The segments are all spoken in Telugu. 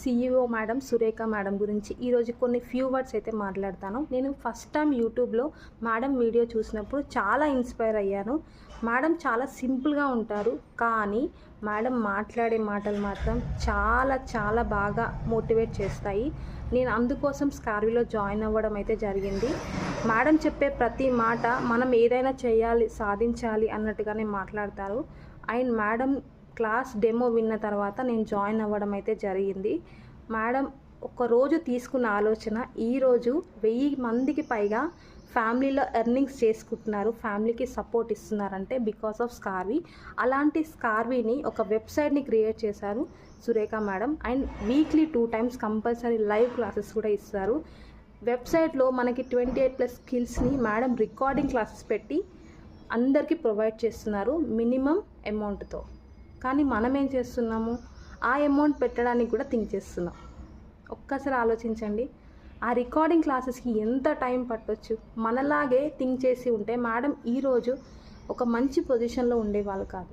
CEO మేడం సురేఖ మేడం గురించి ఈరోజు కొన్ని ఫ్యూ వర్డ్స్ అయితే మాట్లాడతాను. నేను ఫస్ట్ టైం యూట్యూబ్లో మేడం వీడియో చూసినప్పుడు చాలా ఇన్స్పైర్ అయ్యాను. మేడం చాలా సింపుల్గా ఉంటారు, కానీ మేడం మాట్లాడే మాటలు మాత్రం చాలా చాలా బాగా మోటివేట్ చేస్తాయి. నేను అందుకోసం స్కార్వీలో జాయిన్ అవ్వడం అయితే జరిగింది. మేడం చెప్పే ప్రతి మాట మనం ఏదైనా చేయాలి, సాధించాలి అన్నట్టుగానే మాట్లాడతారు. అండ్ మేడం క్లాస్ డెమో విన్న తర్వాత నేను జాయిన్ అవ్వడం అయితే జరిగింది. మేడం ఒక్కరోజు తీసుకున్న ఆలోచన ఈరోజు 1000 మందికి పైగా ఫ్యామిలీలో ఎర్నింగ్స్ చేసుకుంటున్నారు, ఫ్యామిలీకి సపోర్ట్ ఇస్తున్నారంటే బికాస్ ఆఫ్ స్కార్వీ. అలాంటి స్కార్వీని ఒక వెబ్సైట్ని క్రియేట్ చేశారు Surekha madam. And weekly 2 times compulsory live classes కూడా ఇస్తారు. వెబ్సైట్లో మనకి 28+ స్కిల్స్ని మేడం రికార్డింగ్ క్లాసెస్ పెట్టి అందరికీ ప్రొవైడ్ చేస్తున్నారు మినిమం అమౌంట్తో. కానీ మనం ఏం చేస్తున్నాము, ఆ అమౌంట్ పెట్టడానికి కూడా థింక్ చేస్తున్నాం. ఒక్కసారి ఆలోచించండి, ఆ రికార్డింగ్ క్లాసెస్కి ఎంత టైం పట్టొచ్చు. మనలాగే థింక్ చేసి ఉంటే మేడం ఈరోజు ఒక మంచి పొజిషన్లో ఉండేవాళ్ళు కాదు.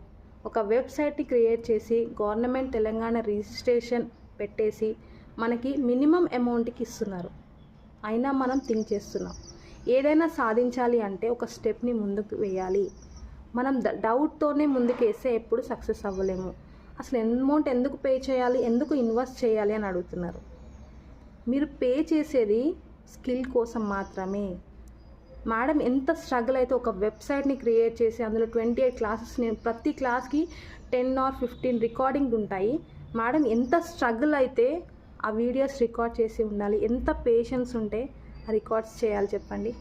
ఒక వెబ్సైట్ని క్రియేట్ చేసి గవర్నమెంట్ తెలంగాణ రిజిస్ట్రేషన్ పెట్టేసి మనకి మినిమం అమౌంట్కి ఇస్తున్నారు. అయినా మనం థింక్ చేస్తున్నాం. ఏదైనా సాధించాలి అంటే ఒక స్టెప్ని ముందుకు వేయాలి. మనం డౌట్తోనే ముందుకు వేస్తే ఎప్పుడు సక్సెస్ అవ్వలేము. అసలు అమౌంట్ ఎందుకు పే చేయాలి, ఎందుకు ఇన్వెస్ట్ చేయాలి అని అడుగుతున్నారు. మీరు పే చేసేది స్కిల్ కోసం మాత్రమే. మేడం ఎంత స్ట్రగుల్ అయితే ఒక వెబ్సైట్ని క్రియేట్ చేసి అందులో 28 క్లాసెస్, నేను ప్రతి క్లాస్కి 10 or 15 రికార్డింగ్ ఉంటాయి. మేడం ఎంత స్ట్రగుల్ అయితే ఆ వీడియోస్ రికార్డ్ చేసి ఉండాలి, ఎంత పేషెన్స్ ఉంటే ఆ రికార్డ్స్ చేయాలి చెప్పండి.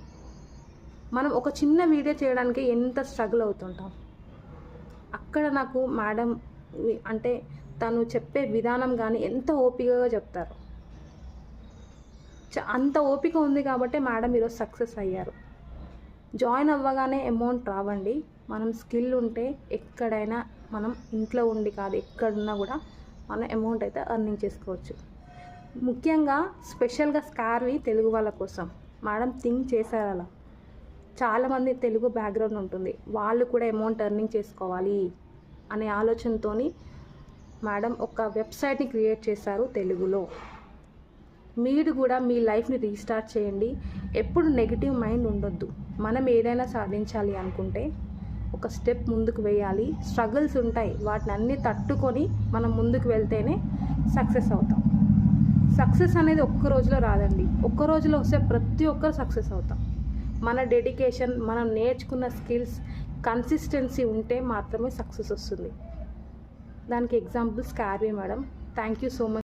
మనం ఒక చిన్న వీడియో చేయడానికి ఎంత స్ట్రగుల్ అవుతుంటాం. అక్కడ నాకు మేడం అంటే తను చెప్పే విధానం కానీ ఎంత ఓపికగా చెప్తారు. అంత ఓపిక ఉంది కాబట్టి మేడం ఈరోజు సక్సెస్ అయ్యారు. జాయిన్ అవ్వగానే అమౌంట్ రావండి. మనం స్కిల్ ఉంటే ఎక్కడైనా, మనం ఇంట్లో ఉండి కాదు ఎక్కడున్నా కూడా మనం అమౌంట్ అయితే ఎర్నింగ్ చేసుకోవచ్చు. ముఖ్యంగా స్పెషల్గా స్కార్వీ తెలుగు వాళ్ళ కోసం మేడం థింక్ చేశారు. అలా చాలామంది తెలుగు బ్యాక్గ్రౌండ్ ఉంటుంది, వాళ్ళు కూడా అమౌంట్ ఎర్నింగ్ చేసుకోవాలి అనే ఆలోచనతో మేడం ఒక వెబ్సైట్ని క్రియేట్ చేశారు తెలుగులో. మీరు కూడా మీ లైఫ్ని రీస్టార్ట్ చేయండి. ఎప్పుడు నెగిటివ్ మైండ్ ఉండొద్దు. మనం ఏదైనా సాధించాలి అనుకుంటే ఒక స్టెప్ ముందుకు వేయాలి. స్ట్రగుల్స్ ఉంటాయి, వాటిని అన్నీ తట్టుకొని మనం ముందుకు వెళ్తేనే సక్సెస్ అవుతాం. సక్సెస్ అనేది ఒక్క రోజులో రాదండి. ఒక్క రోజులో వస్తే ప్రతి ఒక్కరు సక్సెస్ అవుతాం. మన డెడికేషన్, మనం నేర్చుకున్న స్కిల్స్, కన్సిస్టెన్సీ ఉంటే మాత్రమే సక్సెస్ వస్తుంది. దానికి example scurvy madam. Thank you so much.